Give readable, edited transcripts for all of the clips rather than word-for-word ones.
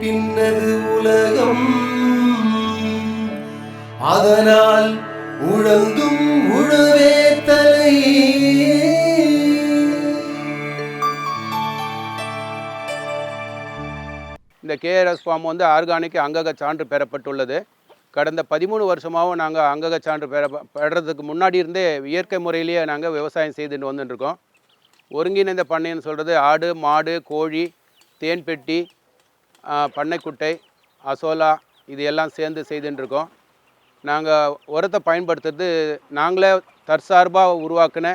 பின்னது உலகம் அதனால் உழந்தும் உழவே தலை. இந்த கேஆர்எஸ் ஃபார்ம் வந்து ஆர்கானிக் அங்கக சான்று பெறப்பட்டுள்ளது. கடந்த 13 வருஷமாகவும் நாங்கள் அங்கக சான்று பெறதுக்கு முன்னாடி இருந்தே இயற்கை முறையிலேயே நாங்கள் விவசாயம் செய்துட்டு வந்துட்டுருக்கோம். ஒருங்கிணைந்த பண்ணைன்னு சொல்கிறது ஆடு, மாடு, கோழி, தேன் பெட்டி, பண்ணைக்குட்டை, அசோலா இது எல்லாம் சேர்ந்து செய்துட்டுருக்கோம். நாங்கள் உரத்தை பயன்படுத்துறது நாங்களே தற்சார்பாக உருவாக்கின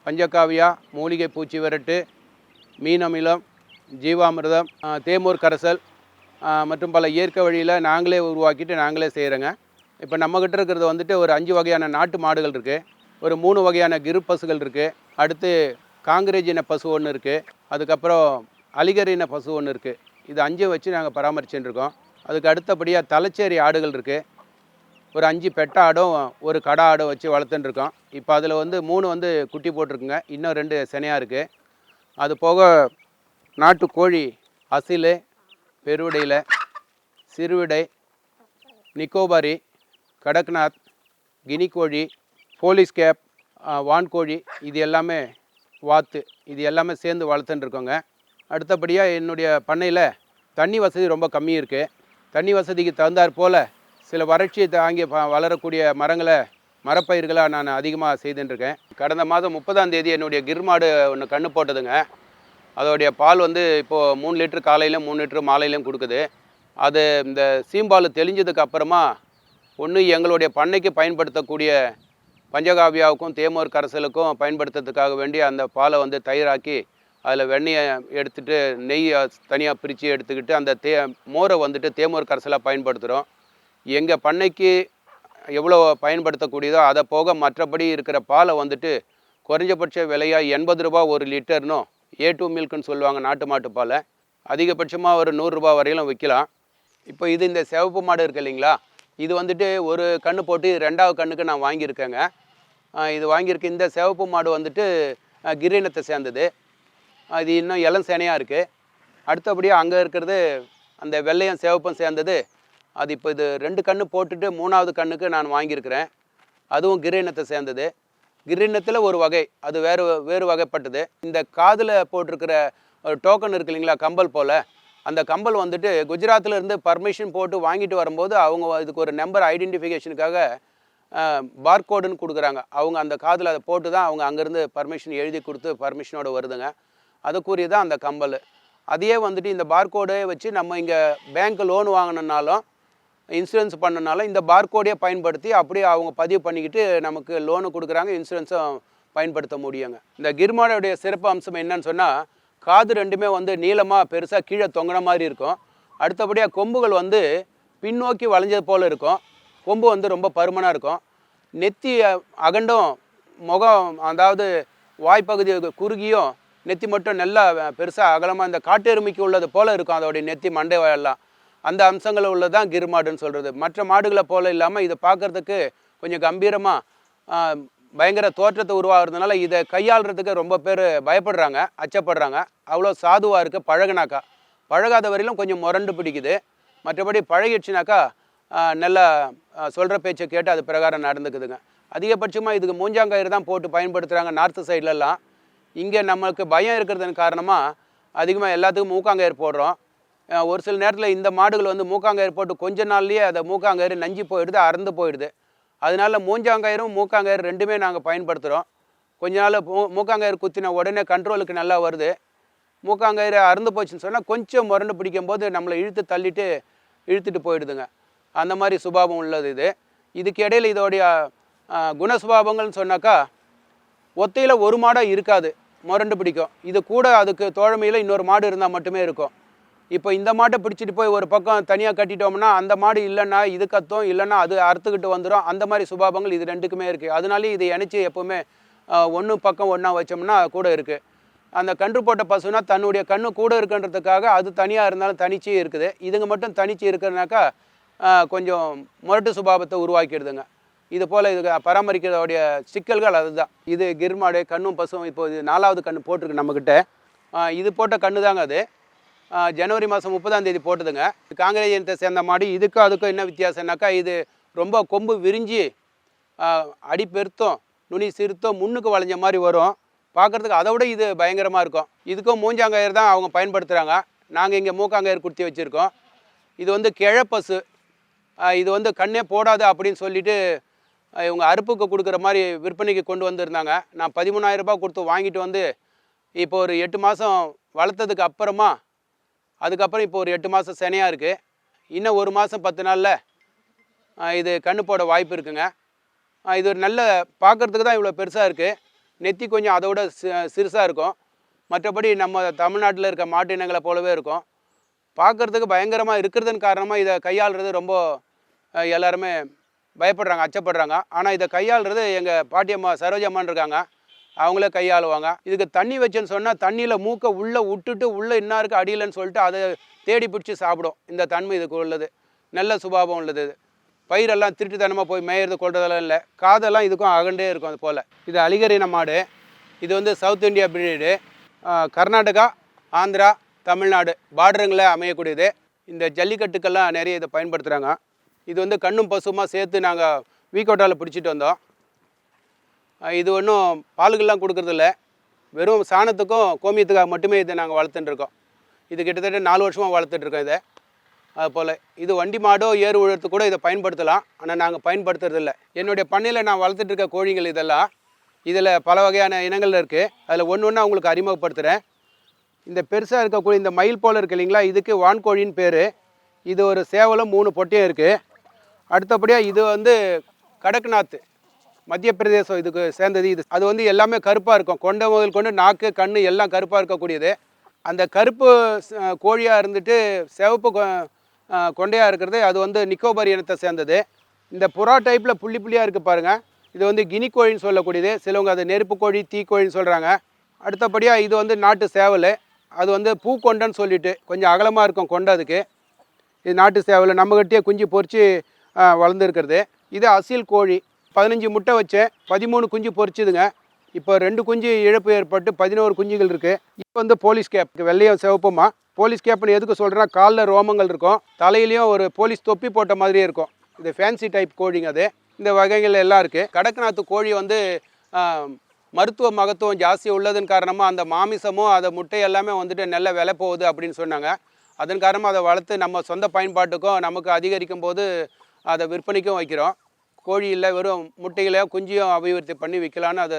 பஞ்சகாவியா, மூலிகை பூச்சி விரட்டு, மீன் அமிலம், ஜீவாமிர்தம், தேமூர் கரைசல் மற்றும் பல இயற்கை வழியில் நாங்களே உருவாக்கிட்டு நாங்களே செய்கிறோங்க. இப்போ நம்மக்கிட்ட இருக்கிறது வந்துட்டு ஒரு 5 வகையான நாட்டு மாடுகள் இருக்குது, ஒரு 3 வகையான கிரு பசுகள் இருக்குது, அடுத்து காங்கிரேஜ் இன பசு ஒன்று இருக்குது, அதுக்கப்புறம் அலிகர் இன பசு ஒன்று இருக்குது. இது 5 வச்சு நாங்கள் பராமரிச்சுட்டு இருக்கோம். அதுக்கு அடுத்தபடியாக தலைச்சேரி ஆடுகள் இருக்குது, ஒரு 5 பெட்ட ஆடும் ஒரு கடா ஆடும் வச்சு வளர்த்துட்டு இருக்கோம். இப்போ அதில் வந்து 3 வந்து குட்டி போட்டிருக்குங்க, இன்னும் 2 சினையாக இருக்குது. அது போக நாட்டு கோழி அசில், பெருவிடையில், சிறுவிடை, நிக்கோபாரி, கடக்நாத், கினி கோழி, போலீஸ் கேப், வான்கோழி இது எல்லாமே வாத்து இது எல்லாமே சேர்ந்து வளர்த்துட்டுருக்கோங்க. அடுத்தபடியாக என்னுடைய பண்ணையில் தண்ணி வசதி ரொம்ப கம்மி இருக்குது. தண்ணி வசதிக்கு தகுந்தாற் போல் சில வறட்சியை தாங்கி வளரக்கூடிய மரப்பயிர்களாக நான் அதிகமாக செய்துட்டுருக்கேன். கடந்த மாதம் 30ஆம் தேதி என்னுடைய கிர்மாடு ஒன்று கன்று போட்டதுங்க. அதோடைய பால் வந்து இப்போது 3 லிட்டர் காலையிலும் 3 லிட்டர் மாலையிலும் கொடுக்குது. அது இந்த சீம்பால் தெளிஞ்சதுக்கு அப்புறமா ஒன்று எங்களுடைய பண்ணைக்கு பயன்படுத்தக்கூடிய பஞ்சகாவியாவுக்கும் தேமோர் கரைசலுக்கும் பயன்படுத்துறதுக்காக வேண்டி அந்த பாலை வந்து தயிராக்கி அதில் வெண்ணெயை எடுத்துகிட்டு நெய் தனியாக பிரித்து எடுத்துக்கிட்டு அந்த மோரை வந்துட்டு தேமோர் கரைசலாக பயன்படுத்துகிறோம். எங்கள் பண்ணைக்கு எவ்வளோ பயன்படுத்தக்கூடியதோ அதை போக மற்றபடி இருக்கிற பாலை வந்துட்டு குறைஞ்சபட்ச விலையாக 80 ரூபா ஒரு லிட்டர்னும் A2 மில்க்குன்னு சொல்லுவாங்க நாட்டு மாட்டு பாலை, அதிகபட்சமாக ஒரு 100 ரூபா வரையிலும் விற்கலாம். இப்போ இது இந்த சிவப்பு மாடு இருக்குது இல்லைங்களா, இது வந்துட்டு ஒரு கன்று போட்டு 2வது கண்ணுக்கு நான் வாங்கியிருக்கேங்க. இது வாங்கியிருக்க இந்த சிவப்பு மாடு வந்துட்டு கிரீனத்தை சேர்ந்தது. அது இன்னும் இளம் சேனையாக இருக்குது. அடுத்தபடியாக அங்கே இருக்கிறது அந்த வெள்ளையும் சிவப்பும் சேர்ந்தது. அது இப்போ இது 2 கன்று போட்டுட்டு 3வது கண்ணுக்கு நான் வாங்கியிருக்கிறேன். அதுவும் கிரீனத்தை சேர்ந்தது. கிரீனத்தில் ஒரு வகை, அது வேறு வகைப்பட்டது. இந்த காதில் போட்டிருக்கிற ஒரு டோக்கன் இருக்கு இல்லைங்களா, கம்பல் போல், அந்த கம்பல் வந்துட்டு குஜராத்திலேருந்து பர்மிஷன் போட்டு வாங்கிட்டு வரும்போது அவங்க இதுக்கு ஒரு நம்பர் ஐடென்டிஃபிகேஷனுக்காக பார்கோடுன்னு கொடுக்குறாங்க. அவங்க அந்த காதில் அதை போட்டு தான் அவங்க அங்கேருந்து பர்மிஷன் எழுதி கொடுத்து பர்மிஷனோடு வருதுங்க. அதுக்குரிய தான் அந்த கம்பல். அதையே வந்துட்டு இந்த பார்கோடே வச்சு நம்ம இங்கே பேங்க் லோன் வாங்கினாலும் இன்சூரன்ஸ் பண்ணனாலும் இந்த பார்கோடையே பயன்படுத்தி அப்படியே அவங்க பதிவு பண்ணிக்கிட்டு நமக்கு லோனு கொடுக்குறாங்க, இன்சூரன்ஸும் பயன்படுத்த முடியுங்க. இந்த கிர்மாடோடைய சிறப்பு அம்சம் என்னன்னு சொன்னால், காது 2மே வந்து நீளமாக பெருசாக கீழே தொங்கின மாதிரி இருக்கும். அடுத்தபடியாக கொம்புகள் வந்து பின்னோக்கி வளைஞ்சது போல் இருக்கும். கொம்பு வந்து ரொம்ப பருமனாக இருக்கும். நெத்தி அகண்டும், முகம் அதாவது வாய்ப்பகுதி குறுகியும், நெத்தி மட்டும் நல்லா பெருசாக அகலமாக இந்த காட்டு எருமைக்கு உள்ளது போல் இருக்கும் அதோடைய நெத்தி மண்டை எல்லாம். அந்த அம்சங்கள் உள்ளதான் கிர்மாடுன்னு சொல்கிறது. மற்ற மாடுகளை போல் இல்லாமல் இதை பார்க்குறதுக்கு கொஞ்சம் கம்பீரமாக பயங்கர தோற்றத்தை உருவாகிறதுனால இதை கையாளுறதுக்கு ரொம்ப பேர் பயப்படுறாங்க, அச்சப்படுறாங்க. அவ்வளோ சாதுவாக இருக்குது பழகுனாக்கா. பழகாத வரையிலும் கொஞ்சம் முரண்டு பிடிக்குது. மற்றபடி பழகிடுச்சுனாக்கா நல்லா சொல்கிற பேச்சை கேட்டு அது பிரகாரம் நடந்துக்குதுங்க. அதிகபட்சமாக இதுக்கு மூஞ்சாங்கயிறு தான் போட்டு பயன்படுத்துகிறாங்க நார்த்து சைட்லலாம். இங்கே நம்மளுக்கு பயம் இருக்கிறதுக்கு காரணமாக அதிகமாக எல்லாத்துக்கும் மூக்காங்கயிறு போடுறோம். ஒரு சில நேரத்தில் இந்த மாடுகள் வந்து மூக்காங்கயிறு போட்டு கொஞ்ச நாள்லேயே அதை மூக்காங்கயிறு நஞ்சு போயிடுது, அறந்து போயிடுது. அதனால மூஞ்சாங்கயிறும் மூக்காங்கயிறு 2மே நாங்கள் பயன்படுத்துகிறோம். கொஞ்ச நாள் மூக்காங்கயிறு குத்தின உடனே கண்ட்ரோலுக்கு நல்லா வருது. மூக்காங்கயிறு அறந்து போச்சுன்னு சொன்னால் கொஞ்சம் முரண்டு பிடிக்கும் போது நம்மளை இழுத்துட்டு போயிடுதுங்க. அந்த மாதிரி சுபாவம் உள்ளது இது. இதுக்கு இடையில் இதோடைய குணசுபாவங்கள்னு சொன்னாக்கா, ஒத்தையில் ஒரு மாடாக இருக்காது, முரண்டு பிடிக்கும். இது கூட அதுக்கு தோழமையில் இன்னொரு மாடு இருந்தால் மட்டுமே இருக்கும். இப்போ இந்த மாட்டை பிடிச்சிட்டு போய் ஒரு பக்கம் தனியாக கட்டிட்டோம்னா அந்த மாடு இல்லைன்னா இது கத்தும், இல்லைன்னா அது அறுத்துக்கிட்டு வந்துடும். அந்த மாதிரி சுபாவங்கள் இது 2க்குமே இருக்குது. அதனாலே இதை இணைச்சி எப்போவுமே ஒன்று பக்கம் ஒன்றா வச்சோம்னா கூட இருக்குது. அந்த கன்று போட்ட பசுனா தன்னுடைய கண்ணு கூட இருக்குன்றதுக்காக அது தனியாக இருந்தாலும் தனிச்சு இருக்குது. இதுங்க மட்டும் தனிச்சு இருக்கிறதுனாக்கா கொஞ்சம் முரட்டு சுபாவத்தை உருவாக்கிடுதுங்க. இது போல் இது பராமரிக்கிறதோடைய சிக்கல்கள் அதுதான். இது கிர்மாடு கண்ணும் பசுவும் இப்போ இது 4வது கன்று போட்டிருக்கு நம்மக்கிட்ட. இது போட்ட கன்று தாங்க அது. ஜனவரி மாதம் 30ஆம் தேதி போட்டதுங்க. காங்கேய இனத்தை சேர்ந்த மாடு. இதுக்கும் அதுக்கும் என்ன வித்தியாசம்னாக்கா, இது ரொம்ப கொம்பு விரிஞ்சு அடி பெருத்தும் நுனி சிறுத்தும் முன்னுக்கு வளைஞ்ச மாதிரி வரும். பார்க்குறதுக்கு அதை விட இது பயங்கரமாக இருக்கும். இதுக்கும் மூஞ்சாங்கயிறு தான் அவங்க பயன்படுத்துகிறாங்க. நாங்கள் இங்கே மூக்காங்கயிறு குத்தி வச்சுருக்கோம். இது வந்து கிழப்பசு. இது வந்து கண்ணே போடாது அப்படின்னு சொல்லிட்டு இவங்க அறுப்புக்கு கொடுக்குற மாதிரி விற்பனைக்கு கொண்டு வந்திருந்தாங்க. நான் 13,000 ரூபாய் கொடுத்து வாங்கிட்டு வந்து இப்போ ஒரு 8 மாதம் வளர்த்ததுக்கு அப்புறமா அதுக்கப்புறம் இப்போ ஒரு 8 மாதம் சினையாக இருக்குது. இன்னும் 1 மாதம் 10 நாளில் இது கண்ணு போட வாய்ப்பு இருக்குங்க. இது ஒரு நல்ல பார்க்குறதுக்கு தான் இவ்வளோ பெருசாக இருக்குது. நெத்தி கொஞ்சம் அதோட சிறுசாக இருக்கும். மற்றபடி நம்ம தமிழ்நாட்டில் இருக்க மாட்டு இனங்களை போலவே இருக்கும். பார்க்குறதுக்கு பயங்கரமாக இருக்கிறதுன்னு காரணமாக இதை கையாளுறது ரொம்ப எல்லாருமே பயப்படுறாங்க, அச்சப்படுறாங்க. ஆனால் இதை கையாளுறது எங்கள் பாட்டியம்மா சரோஜம்மான்னு இருக்காங்க, அவங்களே கையாளுவாங்க. இதுக்கு தண்ணி வச்சுன்னு சொன்னால் தண்ணியில் மூக்கை உள்ளே விட்டுட்டு உள்ளே என்ன இருக்குது அடியிலன்னு சொல்லிட்டு அதை தேடி பிடிச்சி சாப்பிடும். இந்த தன்மை இதுக்கு உள்ளது. நல்ல சுபாவம் உள்ளது. இது பயிரெல்லாம் திருட்டுத்தனமாக போய் மேயறது கொள்றதெல்லாம் இல்லை. காதெல்லாம் இதுக்கும் அகண்டே இருக்கும். அது போல் இது அலிகரின மாடு. இது வந்து south India breed. Karnataka, Andhra, Tamil Nadu பார்டருங்களில் அமையக்கூடியது. இந்த ஜல்லிக்கட்டுக்கெல்லாம் நிறைய இதை பயன்படுத்துகிறாங்க. இது வந்து கண்ணும் பசுமா சேர்த்து நாங்கள் வீக்கோட்டாவில் பிடிச்சிட்டு வந்தோம். இது ஒன்றும் பாலுக்கெல்லாம் கொடுக்குறதில்ல. வெறும் சாணத்துக்கும் கோமியத்துக்காக மட்டுமே இதை நாங்கள் வளர்த்துட்டுருக்கோம். இது கிட்டத்தட்ட 4 வருஷமாக வளர்த்துட்ருக்கோம் இதை. அதுபோல் இது வண்டி மாடோ ஏறு உழத்து கூட இதை பயன்படுத்தலாம். ஆனால் நாங்கள் பயன்படுத்துறதில்ல. என்னுடைய பண்ணையில் நான் வளர்த்துட்ருக்க கோழிகள் இதெல்லாம். இதில் பல வகையான இனங்கள் இருக்குது. அதில் ஒன்று ஒன்றா உங்களுக்கு அறிமுகப்படுத்துகிறேன். இந்த பெருசாக இருக்கக்கூடிய இந்த மயில் போல் இருக்குது இல்லைங்களா, இதுக்கு வான்கோழின்னு பேர். இது ஒரு சேவலும் 3 பொட்டையும் இருக்குது. அடுத்தபடியாக இது வந்து கடக்நாத், மத்திய பிரதேசம் இதுக்கு சேர்ந்தது. இது அது வந்து எல்லாமே கருப்பாக இருக்கும். கொண்டை முதல் கொண்டு நாக்கு கண் எல்லாம் கருப்பாக இருக்கக்கூடியது. அந்த கருப்பு கோழியாக இருந்துட்டு சிவப்பு கொண்டையாக இருக்கிறது அது வந்து நிக்கோபார் இனத்தை சேர்ந்தது. இந்த புறா டைப்பில் புள்ளி புள்ளியாக இருக்குது பாருங்கள், இது வந்து கினி கோழின்னு சொல்லக்கூடியது. சிலவங்க அது நெருப்பு கோழி, தீக்கோழின்னு சொல்கிறாங்க. அடுத்தபடியாக இது வந்து நாட்டு சேவல். அது வந்து பூக்கொண்டைன்னு சொல்லிட்டு கொஞ்சம் அகலமாக இருக்கும் கொண்டை. அதுக்கு இது நாட்டு சேவல். நம்மகிட்டே குஞ்சு பொறிச்சு வளர்ந்துருக்கிறது. இது அசில் கோழி. 15 முட்டை வச்சேன், 13 குஞ்சு பொறிச்சுதுங்க. இப்போ 2 குஞ்சு இழப்பு ஏற்பட்டு 11 குஞ்சுகள் இருக்குது. இப்போ வந்து போலீஸ் கேப், வெள்ளையும் சிவப்புமா. போலீஸ் கேப்னு எதுக்கு சொல்கிறேன்னா, காலில் ரோமங்கள் இருக்கும், தலையிலையும் ஒரு போலீஸ் தொப்பி போட்ட மாதிரியே இருக்கும். இது ஃபேன்சி டைப் கோழிங்க. அது இந்த வகைகள் எல்லாம் இருக்குது. கடக்நாத் கோழி வந்து மருத்துவ மகத்துவம் ஜாஸ்தி உள்ளதன் காரணமாக அந்த மாமிசமும் அதை முட்டை எல்லாமே வந்துட்டு நல்ல விலை போகுது அப்படின்னு சொன்னாங்க. அதன் காரணமாக அதை வளர்த்து நம்ம சொந்த பயன்பாட்டுக்கும் நமக்கு அதிகரிக்கும் போது அதை விற்பனைக்கும் வைக்கிறோம். கோழி இல்லை, வெறும் முட்டைகளையோ குஞ்சியும் அபிவிருத்தி பண்ணி விற்கலான்னு அதை